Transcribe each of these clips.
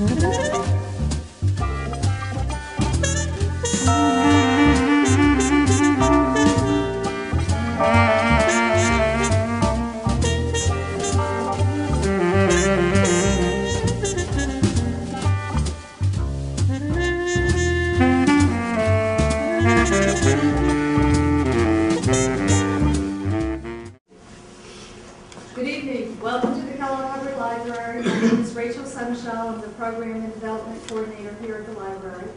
Good evening. Welcome to the Kellogg-Hubbard Library. My name is Senechal. I'm the Program and Development Coordinator here at the library.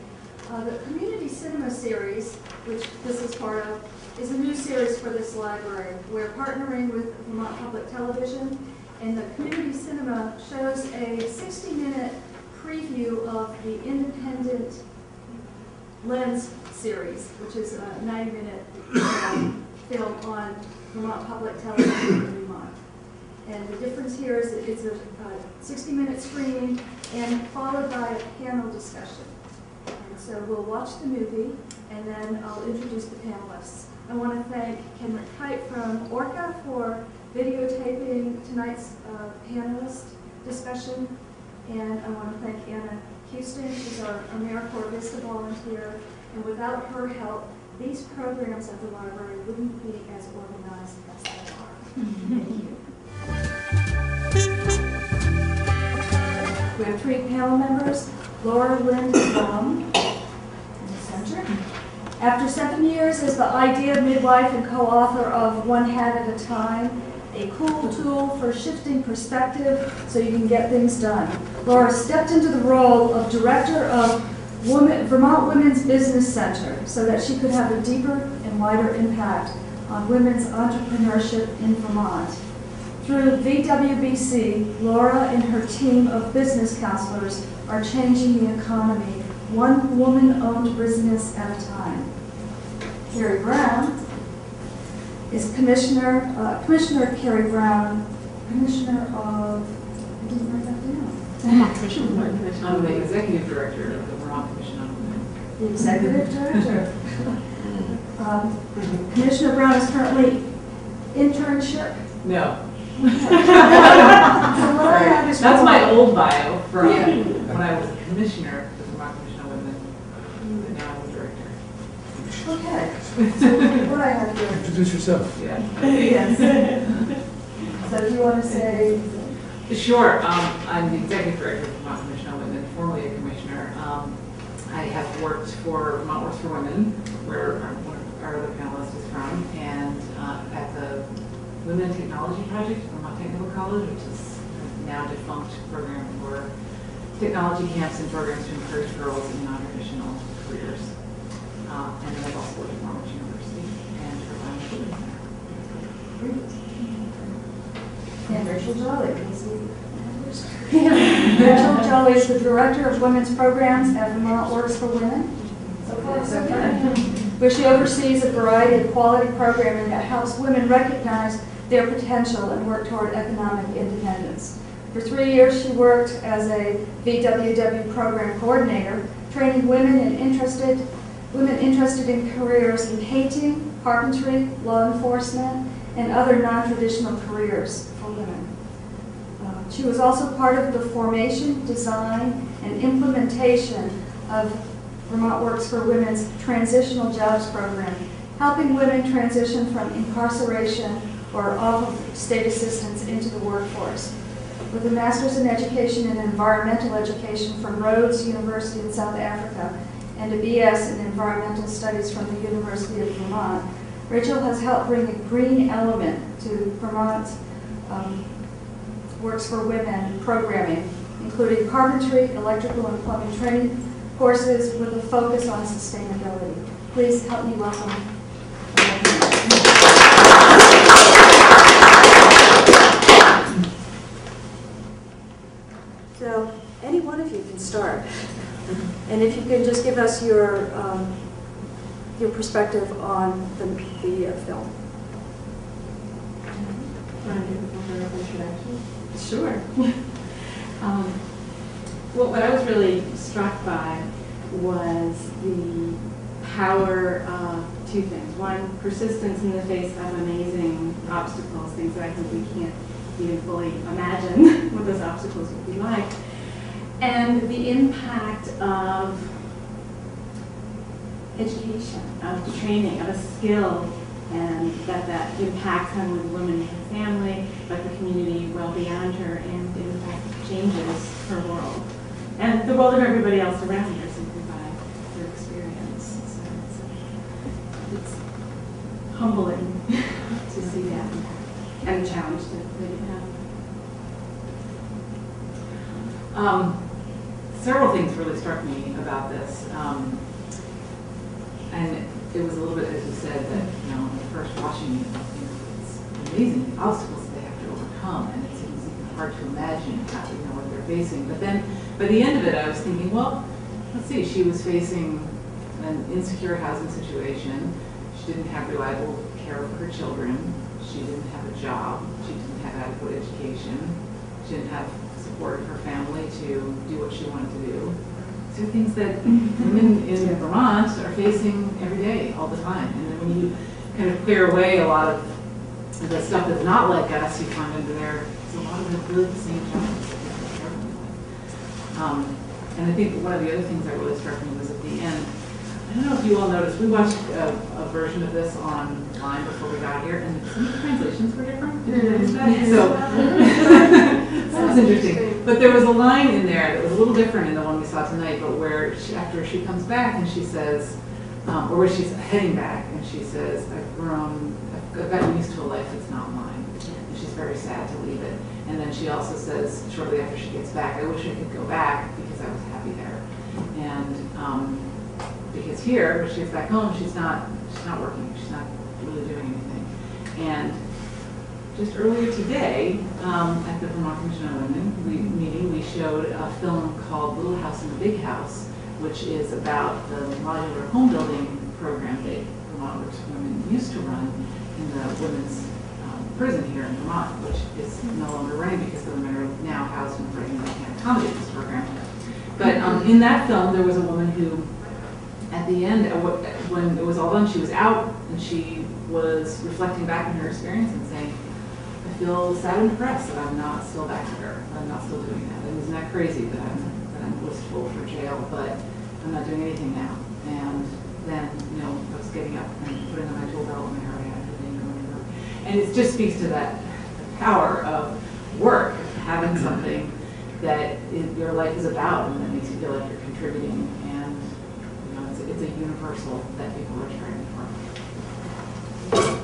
The Community Cinema Series, which this is part of, is a new series for this library. We're partnering with Vermont Public Television, and the Community Cinema shows a 60-minute preview of the Independent Lens series, which is a 90-minute film on Vermont Public Television in Vermont. And the difference here is that it's a 60-minute screening and followed by a panel discussion. And so we'll watch the movie, and then I'll introduce the panelists. I want to thank Ken McKite from Orca for videotaping tonight's panelist discussion. And I want to thank Anna Houston. She's our AmeriCorps Vista volunteer. And without her help, these programs at the library wouldn't be as organized as they are. Thank you. We have 3 panel members. Laura Lind-Blum in the center. After 7 years as the idea midwife and co-author of One Hat at a Time, a cool tool for shifting perspective so you can get things done, Laura stepped into the role of director of Vermont Women's Business Center so that she could have a deeper and wider impact on women's entrepreneurship in Vermont. Through VWBC, Laura and her team of business counselors are changing the economy, one woman-owned business at a time. Cary Brown is Commissioner Cary Brown, Commissioner of, I didn't write that down. I'm the Executive Director of the Vermont Commission on Women. The Executive Director. Commissioner Brown is currently internship. No. So That's my old bio from when I was a commissioner of the Vermont Commission on Women, but now I'm the director. Okay. So what I have to Introduce yourself. Yeah. Yes. So do you want to say? Sure. I'm the Executive Director of the Vermont Commission on Women, formerly a commissioner. I have worked for Vermont Works for Women, where our other panelist is from, and at the Women in Technology Project at Vermont Technical College, which is a now defunct program for technology camps and programs to encourage girls in non-traditional careers. And then I've also worked at Vermont University and Vermont Women's Center. And Rachel Jolly. Rachel Jolly is the Director of Women's Programs at Vermont Works for Women. So far, so good. Where she oversees a variety of quality programming that helps women recognize their potential and work toward economic independence. For 3 years, she worked as a VWW program coordinator, training women interested in careers in painting, carpentry, law enforcement, and other non-traditional careers for women. She was also part of the formation, design, and implementation of Vermont Works for Women's Transitional Jobs Program, helping women transition from incarceration or off of state assistance into the workforce. With a Master's in Education and Environmental Education from Rhodes University in South Africa and a BS in Environmental Studies from the University of Vermont, Rachel has helped bring a green element to Vermont Works for Women programming, including carpentry, electrical, and plumbing training courses with a focus on sustainability. Please help me welcome. So any one of you can start. And if you can just give us your perspective on the film. Sure. Well, what I was really struck by was the power of 2 things. One, persistence in the face of amazing obstacles, things that I think we can't even fully imagine what those obstacles would be like. and the impact of education, of training, of a skill, and that impacts not only the woman in her family, but the community well beyond her, and in fact changes her world. And the world of everybody else around her simply by their experience. So it's humbling to see that and a challenge to make it happen. Several things really struck me about this. And it was a little bit, as you said, that, when first watching it, it's amazing the obstacles they have to overcome, and it seems even hard to imagine what they're facing. But then, by the end of it, I was thinking, well, let's see, she was facing an insecure housing situation. She didn't have reliable care for her children. She didn't have a job. She didn't have adequate education. She didn't have support of her family to do what she wanted to do. These are things that women in Vermont are facing every day, all the time. And then when you kind of clear away a lot of the stuff that's not like us, you find under there's a lot of the really the same challenges that people are struggling with. And I think one of the other things that really struck me was at the end. I don't know if you all noticed, we watched a version of this online before we got here, and some of the translations were different. Did you notice that? So that was interesting. But there was a line in there that was a little different in the one we saw tonight, but where after she comes back and she says, or where she's heading back, and she says, I've gotten used to a life that's not mine. And she's very sad to leave it. And then she also says, shortly after she gets back, I wish I could go back because I was happy there. And because here, when she gets back home, she's not working. She's not really doing anything. And just earlier today, at the Vermont Commission on Women meeting, we showed a film called Little House in the Big House, which is about the modular home building program that Vermont Works for Women used to run in the women's prison here in Vermont, which is no longer running because the women are now housed in a prison that can't accommodate this program. But in that film, there was a woman who, at the end, when it was all done, she was out and she was reflecting back on her experience and saying, I feel sad and depressed that I'm not still back there. I'm not still doing that. And isn't that crazy that I'm wistful for jail, but I'm not doing anything now. And then, I was getting up and putting on my tool belt and my hair out and going to work. And it just speaks to the power of work, having something that your life is about and that makes you feel like you're contributing. And it's a universal that people are striving for.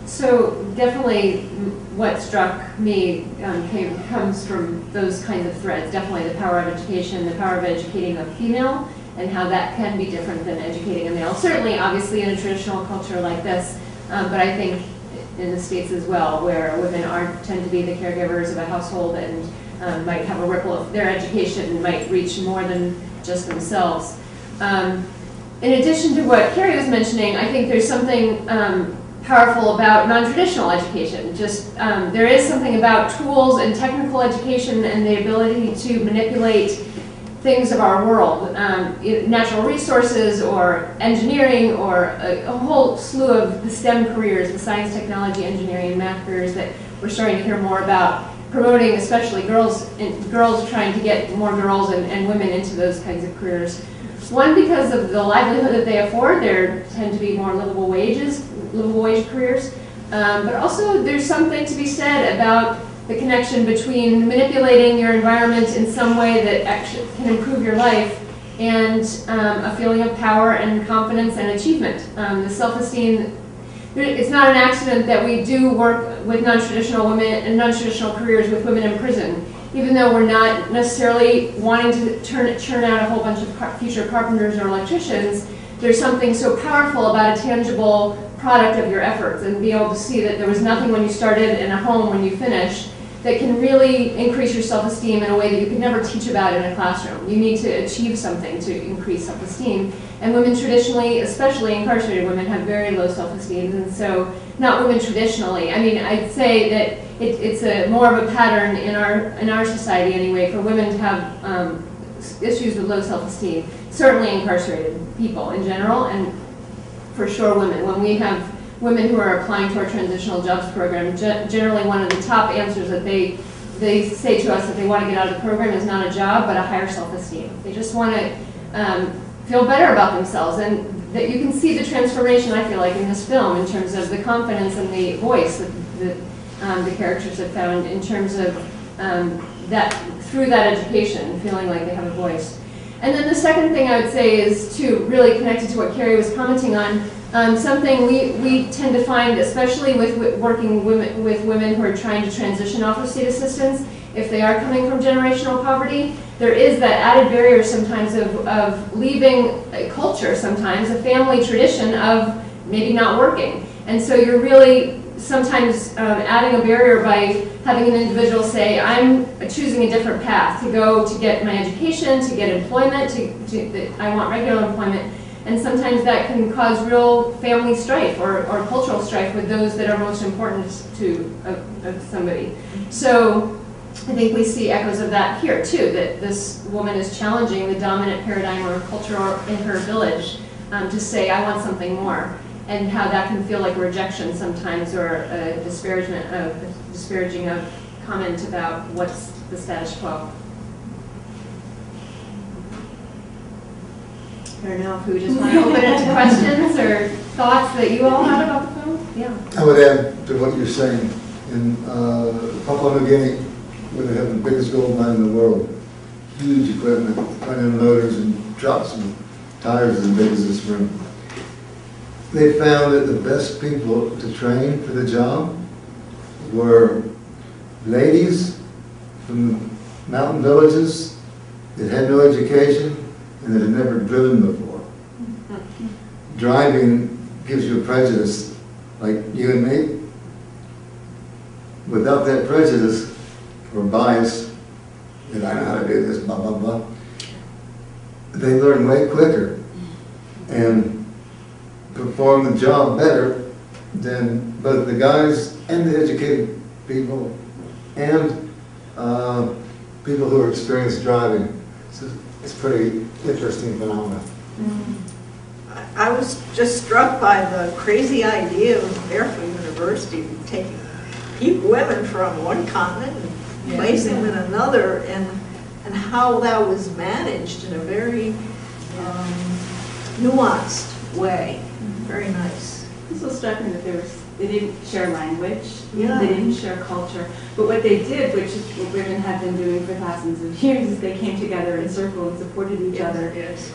So definitely what struck me comes from those kinds of threads. Definitely the power of education, the power of educating a female, and how that can be different than educating a male. Certainly, obviously, in a traditional culture like this, but I think in the States as well, where women tend to be the caregivers of a household and might have a ripple of their education might reach more than just themselves. In addition to what Cary was mentioning, I think there's something powerful about non-traditional education. Just there is something about tools and technical education and the ability to manipulate things of our world, natural resources or engineering or a whole slew of the STEM careers, the science, technology, engineering, and math careers that we're starting to hear more about, promoting especially girls trying to get more girls and women into those kinds of careers. One, because of the livelihood that they afford, there tend to be more livable wage careers, but also there's something to be said about the connection between manipulating your environment in some way that actually can improve your life and a feeling of power and confidence and achievement. The self-esteem, it's not an accident that we do work with non-traditional women and non-traditional careers with women in prison. Even though we're not necessarily wanting to churn out a whole bunch of future carpenters or electricians, there's something so powerful about a tangible product of your efforts and be able to see that there was nothing when you started and a home when you finished that can really increase your self-esteem in a way that you could never teach about in a classroom. You need to achieve something to increase self-esteem. And women traditionally, especially incarcerated women, have very low self-esteem. And so, not women traditionally. I mean, I'd say that it's more of a pattern in our society anyway for women to have issues with low self-esteem. Certainly incarcerated people in general, and for sure women. When we have women who are applying to our transitional jobs program, generally one of the top answers that they they say to us that they want to get out of the program is not a job, but a higher self-esteem. They just want to feel better about themselves, and that you can see the transformation, I feel like, in this film in terms of the confidence and the voice that the characters have found in terms of that through that education, feeling like they have a voice. And then the second thing I would say is to really connected to what Cary was commenting on, something we tend to find, especially with working with women who are trying to transition off of state assistance, if they are coming from generational poverty, there is that added barrier sometimes of leaving a culture, sometimes a family tradition of maybe not working. And so you're really sometimes adding a barrier by having an individual say, I'm choosing a different path to go to get my education, to get employment, I want regular employment. And sometimes that can cause real family strife or cultural strife with those that are most important to somebody. So I think we see echoes of that here too, that this woman is challenging the dominant paradigm or culture in her village to say, I want something more, and how that can feel like a rejection sometimes, or a disparaging of comment about what's the status quo. I don't know if we just want to open it to questions or thoughts that you all have about the film. Yeah. I would add to what you're saying. In Papua New Guinea, where they have the biggest gold mine in the world, huge equipment, front-end loaders and trucks and tires as big as this room. They found that the best people to train for the job were ladies from mountain villages that had no education and that had never driven before. Driving gives you a prejudice, like you and me. Without that prejudice or bias, that I know how to do this, blah, blah, blah, they learn way quicker and perform the job better than both the guys and the educated people and people who are experienced driving. So it's pretty interesting phenomenon. I was just struck by the crazy idea of Barefoot University taking women from one continent and placing them in another, and how that was managed in a very nuanced way. Very nice. This was struck me that they didn't share language, Yeah. they didn't share culture, but what they did, which is what women have been doing for thousands of years, is they came together in a circle and supported each other,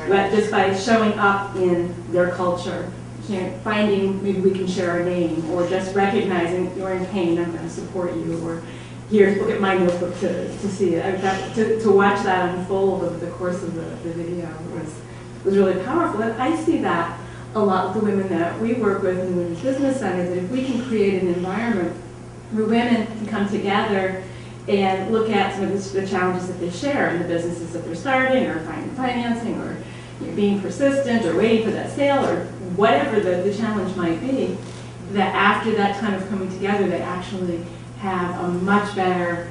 but just by showing up in their culture, finding maybe we can share our name, or just recognizing you're in pain, I'm going to support you, or here, look at my notebook to see it. To watch that unfold over the course of the video was really powerful, and I see that a lot of the women that we work with in the Women's Business Center, that if we can create an environment where women can come together and look at some of the challenges that they share in the businesses that they're starting, or finding financing, or being persistent, or waiting for that sale, or whatever the challenge might be, that after that time of coming together, they actually have a much better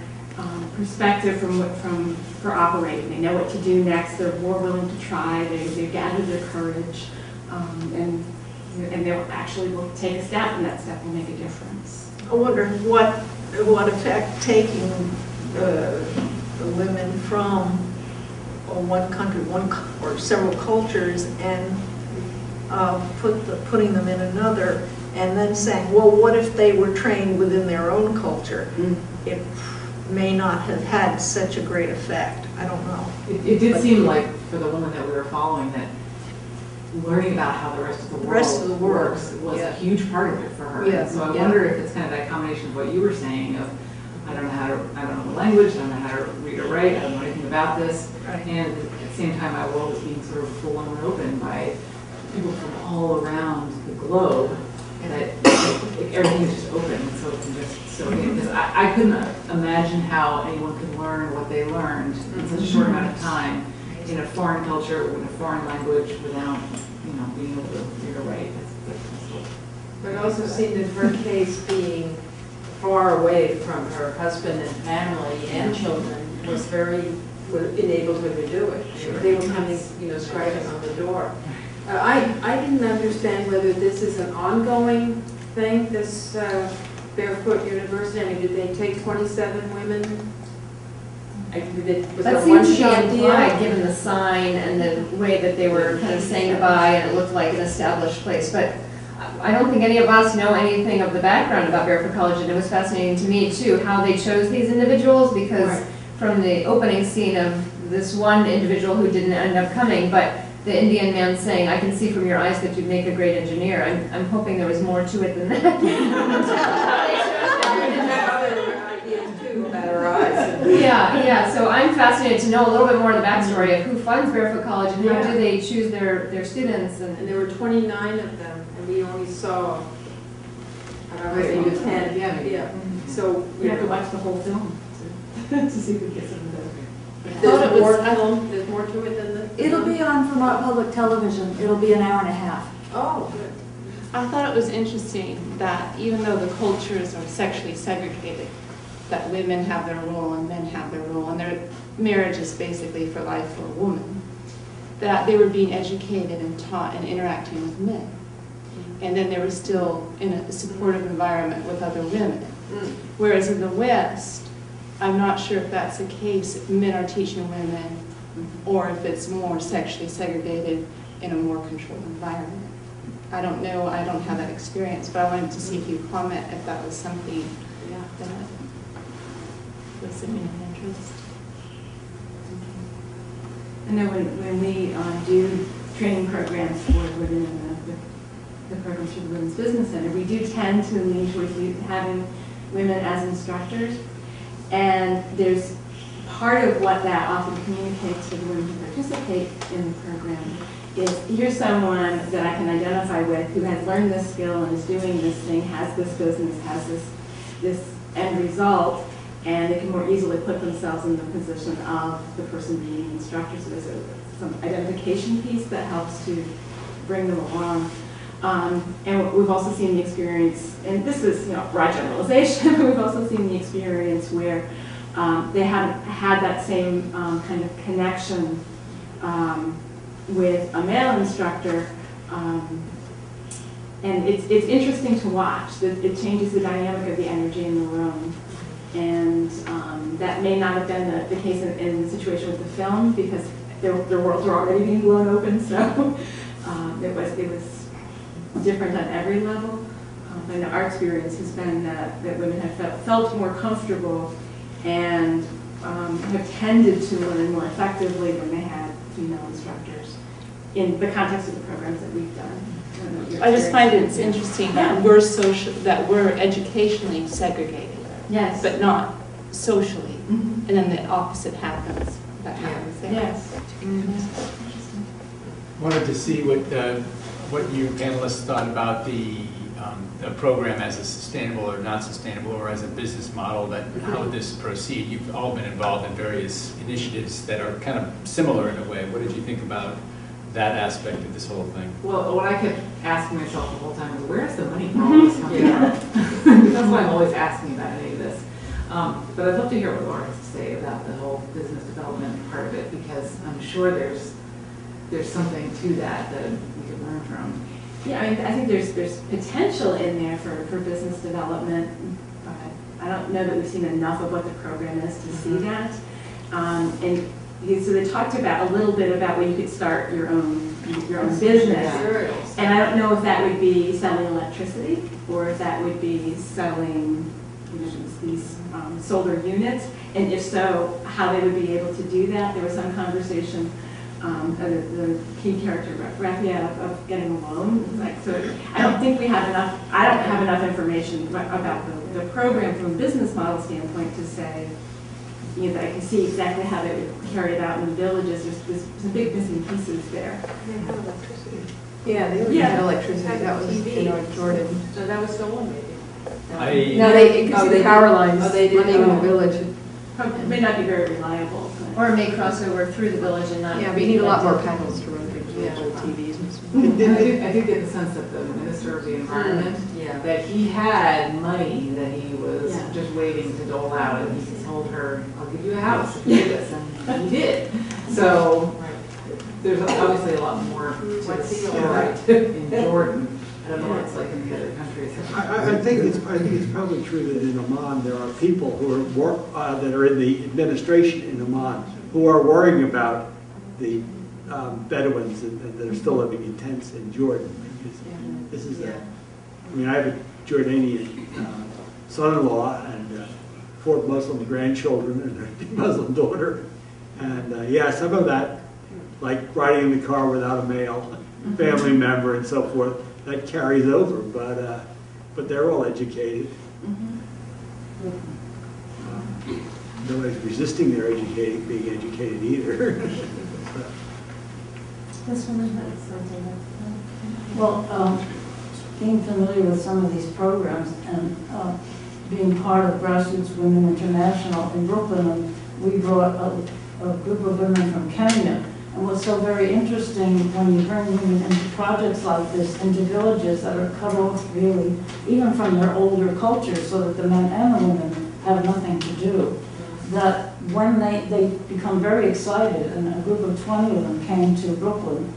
perspective for operating. They know what to do next. They're more willing to try. They gather their courage. And they'll actually take a step, and that step will make a difference. I wonder what effect taking the women from one country, or several cultures, and putting them in another, and then saying, well, what if they were trained within their own culture? It may not have had such a great effect. I don't know. It did seem like, for the woman that we were following, that learning about how the rest of the world works was a huge part of it for her. Yeah. So I wonder if it's kind of that combination of what you were saying of, I don't know the language, I don't know how to read or write, I don't know anything about this, Right. and at the same time my world is being sort of blown open by people from all around the globe, that everything is just open, and so it can just soak in. Because I couldn't imagine how anyone could learn what they learned in such a short amount of time in a foreign culture, in a foreign language, without being able to read or write. But it also seemed in her case, being far away from her husband and family and children was enabled her to do it. Sure. They were coming, scratching on the door. I didn't understand whether this is an ongoing thing, this Barefoot University. I mean, did they take 27 women Was That that one seems to be shot implied, deal? given the sign and the way that they were kind of saying goodbye, and it looked like an established place. But I don't think any of us know anything of the background about Barefoot College, and it was fascinating to me, too, how they chose these individuals, because Right. from the opening scene of this one individual who didn't end up coming, but the Indian man saying, "I can see from your eyes that you'd make a great engineer." I'm hoping there was more to it than that. Yeah, so I'm fascinated to know a little bit more of the backstory of who funds Barefoot College and how do they choose their students. And there were 29 of them, and we only saw, I don't know, Maybe maybe 10. Yeah, maybe. Yeah. So We have to watch the whole film to see if we get some of those. there's more film, there's more to it than the. It'll be on Vermont Public Television. It'll be an hour and a half. Oh, good. I thought it was interesting that even though the cultures are sexually segregated, that women have their role and men have their role, and their marriage is basically for life for a woman, that they were being educated and taught and interacting with men. And then they were still in a supportive environment with other women. Whereas in the West, I'm not sure if that's the case, if men are teaching women, or if it's more sexually segregated in a more controlled environment. I don't know, I don't have that experience, but I wanted to see if you comment if that was something that was of interest. I know when we do training programs for women in the programs for the Women's Business Center, we do tend to lean towards having women as instructors. And there's part of what that often communicates to the women who participate in the program is, here's someone that I can identify with who has learned this skill and is doing this thing, has this business, has this end result, and they can more easily put themselves in the position of the person being an instructor. So there's some identification piece that helps to bring them along. And we've also seen the experience, and this is broad generalization, but we've also seen the experience where they haven't had that same kind of connection with a male instructor. And it's interesting to watch. It changes the dynamic of the energy in the room. And that may not have been the case in the situation with the film, because their worlds are already being blown open, so it was different on every level. And our experience has been that women have felt more comfortable and have tended to learn more effectively when they had female instructors in the context of the programs that we've done. I just find it's interesting that we're educationally segregated, Yes. but not socially, and then the opposite happens. That happens there. Yes. Wanted to see what you panelists thought about the program as a sustainable or not sustainable, or as a business model, that how this proceed. You've all been involved in various initiatives that are kind of similar in a way. What did you think about that aspect of this whole thing? Well, what I kept asking myself the whole time was, where's the money for all this coming out? That's why I'm always asking about any of this. But I'd love to hear what Laura has to say about the whole business development part of it, because I'm sure there's something to that we could learn from. Yeah, I mean, I think there's potential in there for business development, but I don't know that we've seen enough of what the program is to see that. And so they talked about a little bit about where you could start your own business. And I don't know if that would be selling electricity, or if that would be selling these solar units, and if so, how they would be able to do that. There was some conversation, the key character, Rafea, of getting a loan. So I don't think we have enough, I don't have enough information about the program from a business model standpoint to say, that I can see exactly how they would carry it out in the villages. There's some big missing pieces there. They had electricity. Yeah, they already had electricity. That was in North Jordan. So that was stolen, maybe? No, they could see the power lines they did running in the village. It may not be very reliable. Or it may cross over through the village and not. Yeah, we need a lot more panels to run through old TVs and stuff. I do get the sense that the Minister of the Environment, that he had money that he was just waiting to dole out, and he told her, I'll give you a house if you do this, and he did. So there's obviously a lot more to the story in Jordan. don't know what it's like in the other countries. I think it's probably true that in Oman there are people who are that are in the administration in Oman who are worrying about the Bedouins that are still living in tents in Jordan. This is I mean, I have a Jordanian son-in-law and 4 Muslim grandchildren and a Muslim daughter, and yeah, some of that, like riding in the car without a male family member and so forth, that carries over, but they're all educated. Nobody's resisting their being educated either. This woman had something. Well, being familiar with some of these programs and being part of Grassroots Women International in Brooklyn, and we brought a group of women from Kenya. And what's so very interesting when you bring women into projects like this, into villages that are cut off really, even from their older cultures, so that the men and the women have nothing to do, that when they become very excited, and a group of 20 of them came to Brooklyn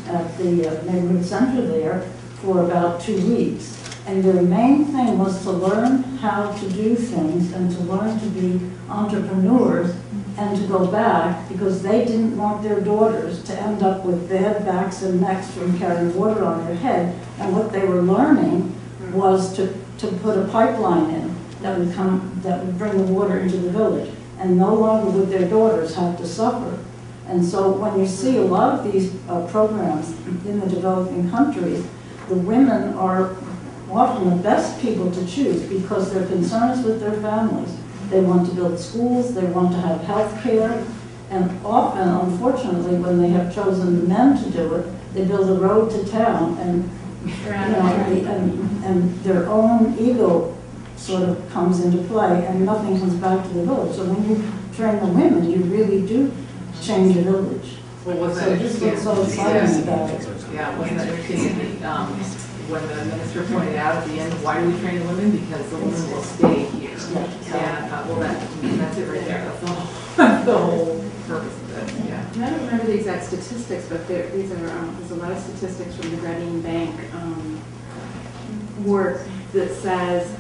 at the neighborhood center there for about 2 weeks. And their main thing was to learn how to do things and to learn to be entrepreneurs and to go back, because they didn't want their daughters to end up with bad backs and necks from carrying water on their head. And what they were learning was to put a pipeline in that would bring the water into the village, and no longer would their daughters have to suffer. And so when you see a lot of these programs in the developing countries, the women are often the best people to choose because their concerns with their families. They want to build schools, they want to have health care, and often, unfortunately, when they have chosen the men to do it, they build a road to town, and and their own ego sort of comes into play, and nothing comes back to the village. So when you train the women, you really do change the village. Well, was so just what's so exciting about it. Yeah, wasn't that interesting when the minister pointed out at the end, why do we train the women? Because the women will stay here. Yeah, and I thought, well, that's it right there. That's the whole purpose of it. Yeah. I don't remember the exact statistics, but there's a lot of statistics from the Gradine Bank work that says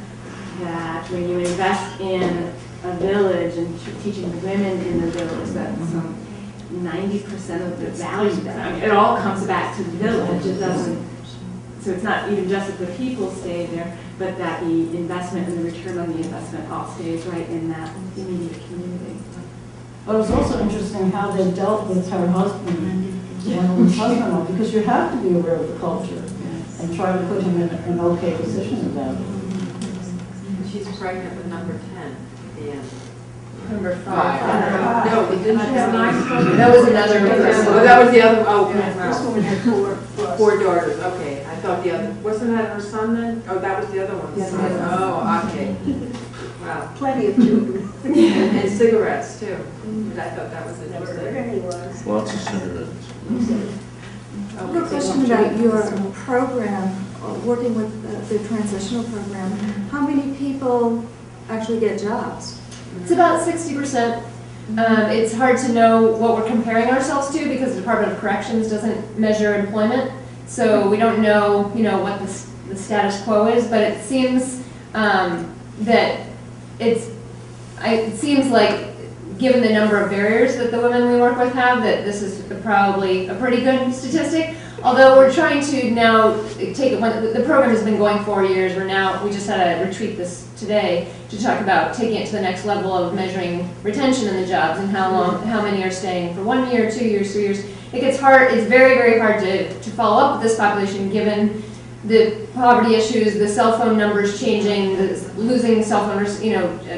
that when you invest in a village and teaching the women in the village, that 90% of the value, it all comes back to the village. It doesn't. So it's not even just that the people stay there, but that the investment and the return on the investment all stays right in that immediate community. But it was also interesting how they dealt with her husband, because you have to be aware of the culture and try to put him in an okay position about it. She's pregnant with number 10 at the end. Number 5. No, we didn't have nine. That was another. Oh, that was the other. Oh, This woman had 4 plus. 4 daughters. Okay, I thought the other. Wasn't that her son then? Oh, that was the other one. Yes, Son. yes. Oh, okay. Wow. Plenty of children. And cigarettes too. I thought that was interesting. Whatever he was. Lots of cigarettes. I have a question about your program, working with the transitional program. How many people actually get jobs? It's about 60%. It's hard to know what we're comparing ourselves to because the Department of Corrections doesn't measure employment, so we don't know, what the status quo is. But it seems that it seems like, given the number of barriers that the women we work with have, that this is probably a pretty good statistic. Although we're trying to now take it, when the program has been going 4 years, we just had a retreat this today to talk about taking it to the next level of measuring retention in the jobs and how many are staying for 1 year, 2 years, 3 years. It gets hard, it's very, very hard to follow up with this population given the poverty issues, the cell phone numbers changing, losing cell phoners,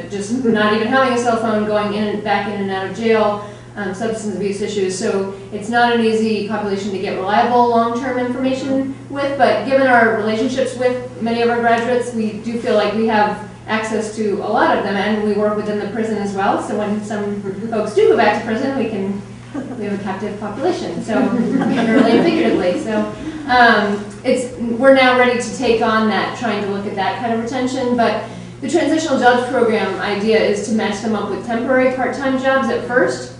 just not even having a cell phone, going back in and out of jail, substance abuse issues. So it's not an easy population to get reliable long-term information with, but given our relationships with many of our graduates, we do feel like we have access to a lot of them, and we work within the prison as well. So when some folks do go back to prison, we have a captive population, so literally and figuratively. So we're now ready to take on that, trying to look at that kind of retention. But the transitional jobs program idea is to match them up with temporary part-time jobs at first,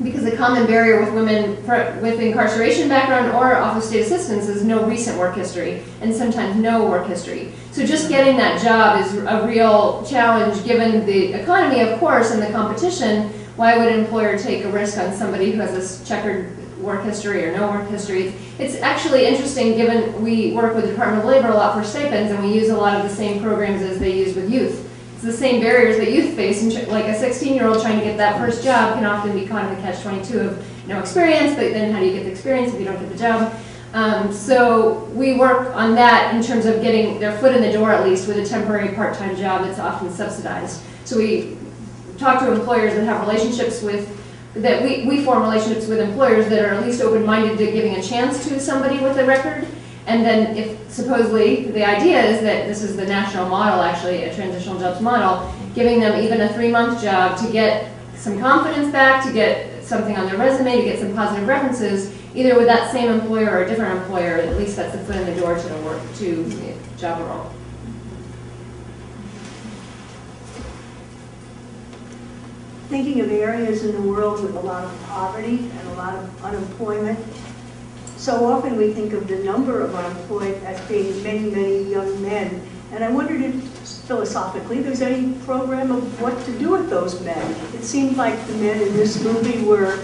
Because the common barrier with women with incarceration background or office state assistance is no recent work history, and sometimes no work history. So just getting that job is a real challenge given the economy, of course, and the competition. Why would an employer take a risk on somebody who has a checkered work history or no work history? It's actually interesting given we work with the Department of Labor a lot for stipends, and we use a lot of the same programs as they use with youth. It's the same barriers that youth face, and like a 16-year-old trying to get that first job can often be caught in the catch-22 of no experience, but then how do you get the experience if you don't get the job? So we work on that in terms of getting their foot in the door at least with a temporary part-time job that's often subsidized. So we talk to employers that have relationships with, that we form relationships with employers that are at least open-minded to giving a chance to somebody with a record. And then if supposedly the idea is that this is the national model, actually a transitional jobs model, giving them even a 3-month job to get some confidence back, to get something on their resume, to get some positive references, either with that same employer or a different employer, at least that's the foot in the door to the work, to the job role. Thinking of areas in the world with a lot of poverty and a lot of unemployment, so often we think of the number of unemployed as being many, many young men. And I wondered if, philosophically, there's any program of what to do with those men. It seemed like the men in this movie were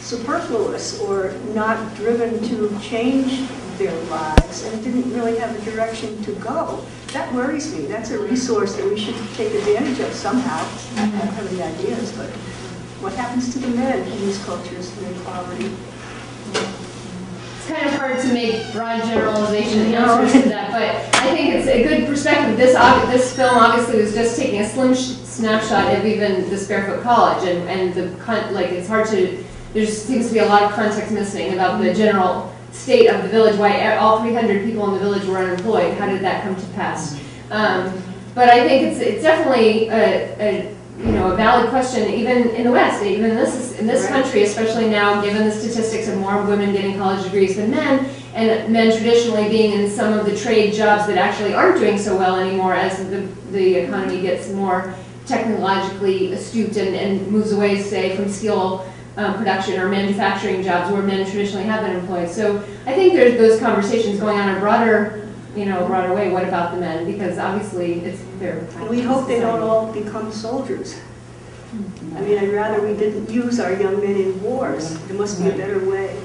superfluous or not driven to change their lives and didn't really have a direction to go. That worries me. That's a resource that we should take advantage of somehow. I don't have any ideas, but what happens to the men in these cultures in poverty? It's kind of hard to make broad generalization answers to that, but I think it's a good perspective. This film obviously was just taking a slim snapshot of even this Barefoot College, and it's hard to, there seems to be a lot of context missing about the general state of the village, why all 300 people in the village were unemployed. How did that come to pass? But I think it's definitely a valid question, even in the West, even in this country, especially now, given the statistics of more women getting college degrees than men, and men traditionally being in some of the trade jobs that actually aren't doing so well anymore as the economy gets more technologically astute and moves away, say, from steel production or manufacturing jobs where men traditionally have been employed. So I think there's those conversations going on in a broader way. What about the men? Because obviously it's their. We hope they don't all become soldiers. I mean, I'd rather we didn't use our young men in wars. There must be a better way.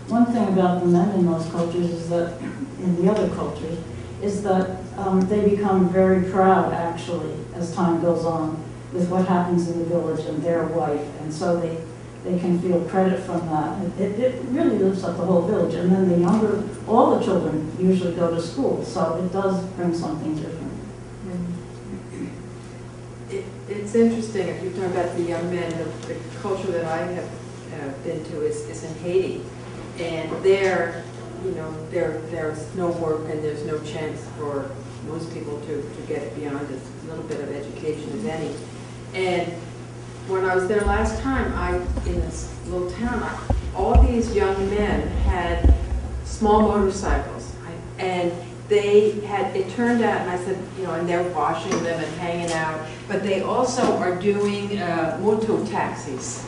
One thing about the men in those cultures is that, in the other cultures, is that they become very proud, actually, as time goes on, with what happens in the village and their white, and so they can feel credit from that. It really lifts up the whole village, and then the younger, all the children usually go to school, so it does bring something different. It's interesting, if you're talking about the young men, the culture that I have been to is in Haiti, and there, there's no work and there's no chance for most people to get beyond a little bit of education, if any. And when I was there last time, in this little town, all these young men had small motorcycles, and it turned out, and I said, and they're washing them and hanging out, but they also are doing moto taxis.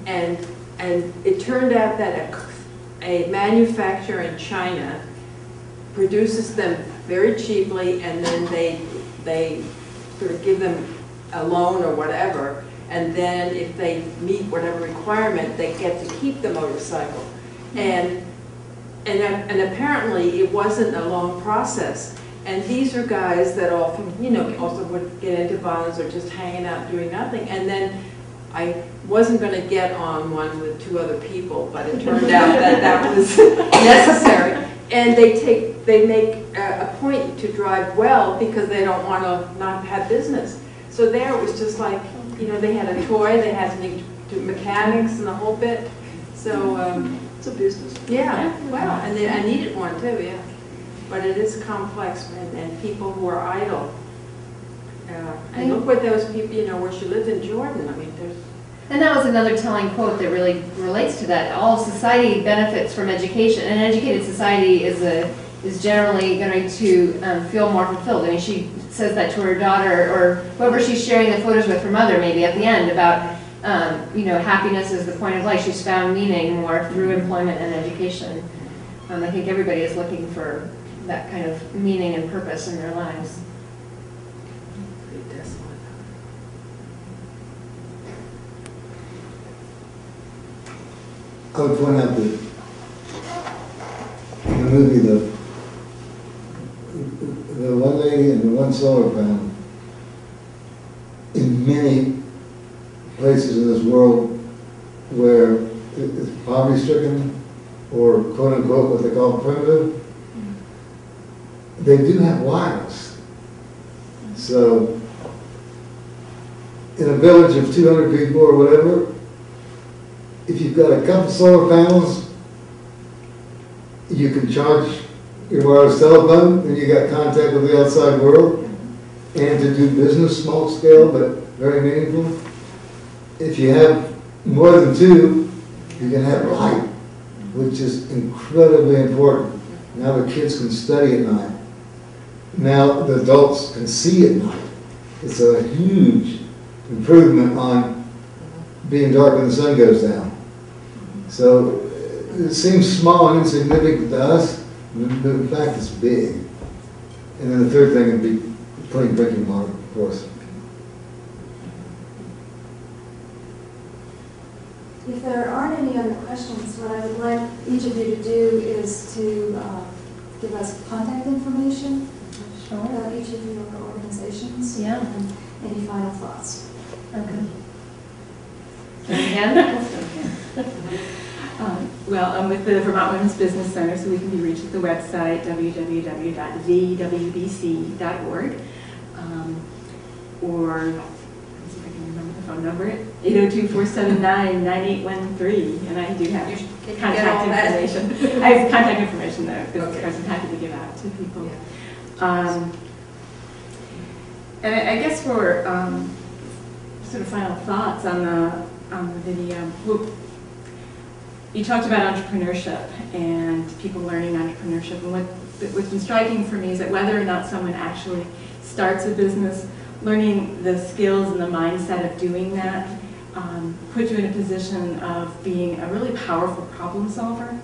And it turned out that a manufacturer in China produces them very cheaply, and then they sort of give them a loan or whatever, and then if they meet whatever requirement, they get to keep the motorcycle. And apparently it wasn't a long process. And these are guys that often, also would get into violence or just hanging out doing nothing. And then I wasn't going to get on one with 2 other people, but it turned out that was necessary. And they make a point to drive well because they don't want to not have business. So there it was just like, they had a toy, they had to do mechanics and the whole bit. So it's a business. Yeah, well, and I needed one too, yeah. But it is complex, and people who are idle. And look what those people, where she lived in Jordan. I mean, there's. And that was another telling quote that really relates to that. All society benefits from education. An educated society is generally going to feel more fulfilled. I mean, she says that to her daughter or whoever she's sharing the photos with, her mother maybe at the end, about happiness is the point of life. She's found meaning more through employment and education. I think everybody is looking for that kind of meaning and purpose in their lives. I would point out that in the movie, the one lady and the one solar panel, in many places in this world where it's poverty-stricken or quote-unquote what they call primitive, they do have wireless. So in a village of 200 people or whatever, if you've got a couple solar panels, you can charge your wireless telephone, and you got contact with the outside world, and to do business, small scale, but very meaningful. If you have more than two, you can have light, which is incredibly important. Now the kids can study at night. Now the adults can see at night. It's a huge improvement on being dark when the sun goes down. So it seems small and insignificant to us, but in fact it's big. And then the third thing would be clean drinking water, of course. If there aren't any other questions, what I would like each of you to do is to give us contact information about each of your organizations. Yeah. And any final thoughts. Okay. Well, I'm with the Vermont Women's Business Center, so we can be reached at the website www.vwbc.org, or let's see if I can remember the phone number, 802-479-9813, and I do have contact information. I have contact information there, because I'm happy to give out to people. Yeah. And I guess for sort of final thoughts on the video. You talked about entrepreneurship and people learning entrepreneurship, and what's been striking for me is that whether or not someone actually starts a business, learning the skills and the mindset of doing that puts you in a position of being a really powerful problem solver.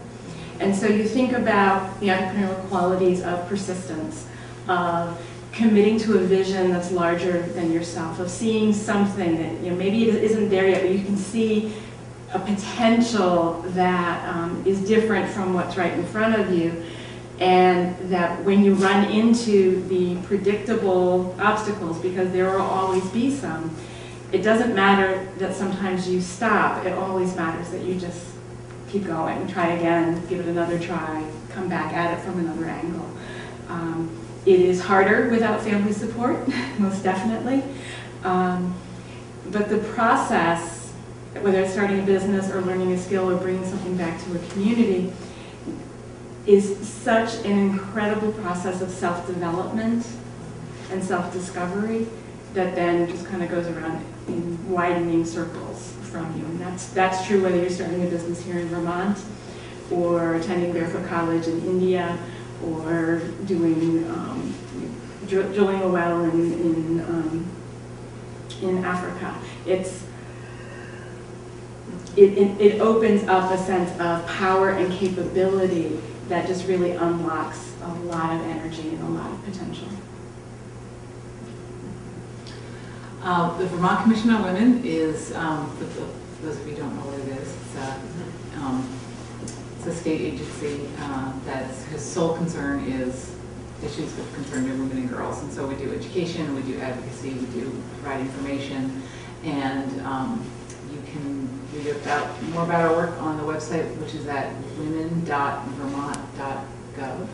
And so you think about the entrepreneurial qualities of persistence, of committing to a vision that's larger than yourself, of seeing something that maybe it isn't there yet, but you can see a potential that is different from what's right in front of you, and that when you run into the predictable obstacles, because there will always be some, it doesn't matter that sometimes you stop, it always matters that you just keep going, try again, give it another try, come back at it from another angle. It is harder without family support, most definitely, but the process, whether it's starting a business or learning a skill or bringing something back to a community, is such an incredible process of self-development and self-discovery that then just kind of goes around in widening circles from you. And that's true whether you're starting a business here in Vermont or attending Barefoot College in India or doing drilling a well in Africa. It opens up a sense of power and capability that just really unlocks a lot of energy and a lot of potential. The Vermont Commission on Women is, for those of you who don't know what it is, it's a state agency whose sole concern is issues that concern young women and girls. And so we do education, we do advocacy, we do provide information, and you can read more about our work on the website, which is at women.vermont.gov.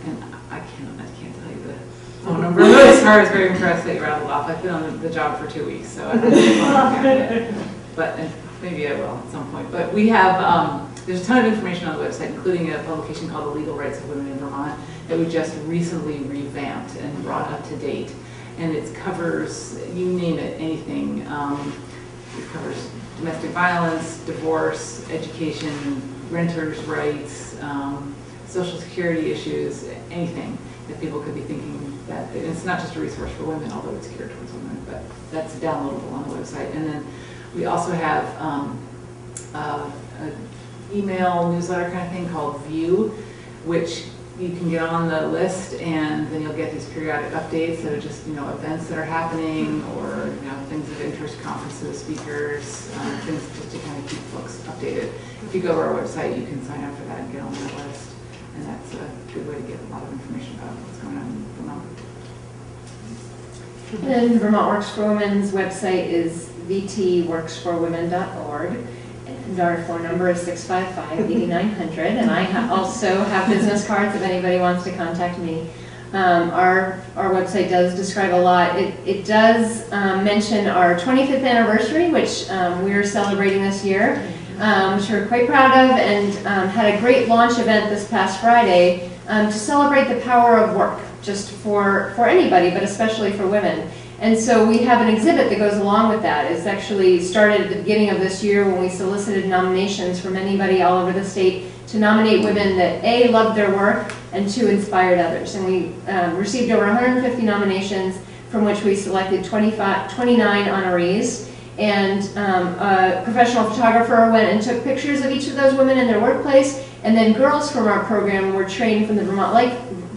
And I can't tell you the phone number. As far as very impressed that you rattled off. I've been on the job for 2 weeks, so I don't know. But maybe I will at some point. But we have, there's a ton of information on the website, including a publication called The Legal Rights of Women in Vermont that we just recently revamped and brought up to date. And it covers, you name it, anything. It covers domestic violence, divorce, education, renters' rights, social security issues, anything that people could be thinking that, it's not just a resource for women, although it's geared towards women, but that's downloadable on the website. And then We also have an email newsletter kind of thing called View, which you can get on the list, and then you'll get these periodic updates that are just, events that are happening, or, things of interest, conferences, speakers, things just to kind of keep folks updated. If you go to our website, you can sign up for that and get on that list, and that's a good way to get a lot of information about what's going on in Vermont. And Vermont Works for Women's website is vtworksforwomen.org. And our phone number is 655-8900. And I also have business cards if anybody wants to contact me. Our website does describe a lot. It does mention our 25th anniversary, which we're celebrating this year, which we're quite proud of, and had a great launch event this past Friday to celebrate the power of work, just for anybody, but especially for women. And so we have an exhibit that goes along with that. It's actually started at the beginning of this year when we solicited nominations from anybody all over the state to nominate women that A, loved their work, and 2, inspired others. And we received over 150 nominations, from which we selected 29 honorees. And a professional photographer went and took pictures of each of those women in their workplace, and then girls from our program were trained from the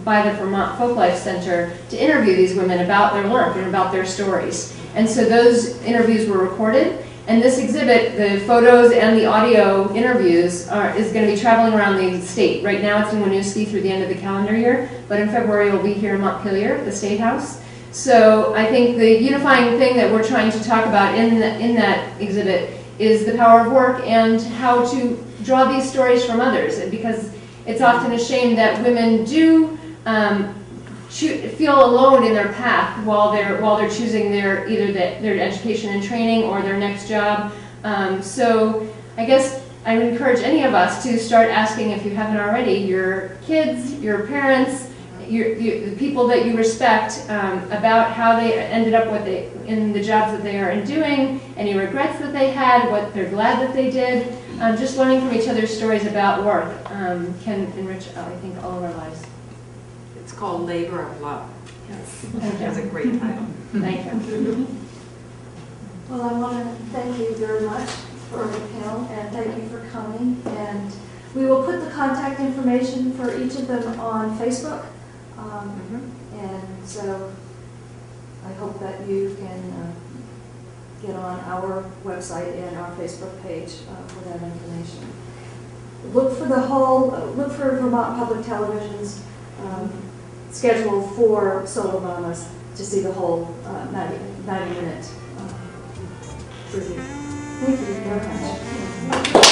by the Vermont Folklife Center to interview these women about their work and about their stories. And so those interviews were recorded, and this exhibit, the photos and the audio interviews, is going to be traveling around the state. Right now it's in Winooski through the end of the calendar year, but in February we'll be here in Montpelier at the State House. So I think the unifying thing that we're trying to talk about in that exhibit is the power of work and how to draw these stories from others, because it's often a shame that women do feel alone in their path while they're choosing either their education and training or their next job. So I guess I would encourage any of us to start asking, if you haven't already, your kids, your parents, the people that you respect, about how they ended up in the jobs that they are doing, any regrets that they had, what they're glad that they did. Just learning from each other's stories about work can enrich, I think, all of our lives. It's called Labor of Love. Yes. That's a great title. Thank you. Well, I want to thank you very much for the panel, and thank you for coming. And we will put the contact information for each of them on Facebook. And so I hope that you can get on our website and our Facebook page for that information. Look for Vermont Public Television's schedule for Solo Mamas to see the whole 90-minute review. Thank you very much.